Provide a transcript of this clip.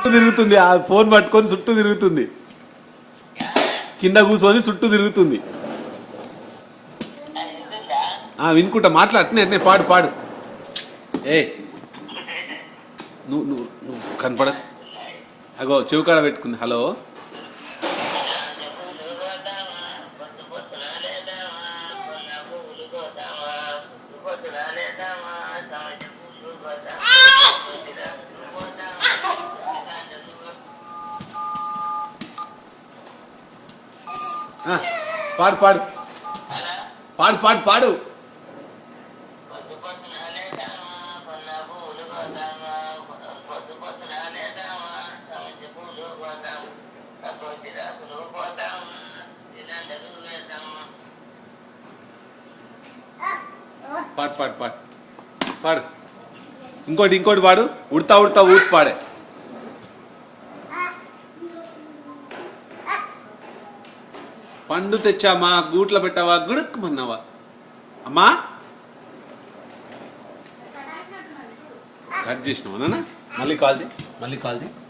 తిరుగుతుంది ఆ ఫోన్ పట్టుకొని చుట్టూ తిరుగుతుంది కింద కూర్చొని చుట్టూ తిరుగుతుంది వినుకుంటా మాట్లాడుతున్నా అట్నే పాడు పాడు ఏ నువ్వు నువ్వు నువ్వు కనపడ అగో చెవికాడ పెట్టుకుంది హలో పాడు పాడు పాడు పాడు పాడు పాడు పాడు పాడు పాడు ఇంకోటి ఇంకోటి పాడు ఉడతా ఉడతా ఊటి పాడే పండు తెచ్చామా గూట్లో పెట్టావా గుడుక్కుమన్నావా అమ్మా కట్ చేసినావా నాన్న మళ్ళీ కాల్ చేయి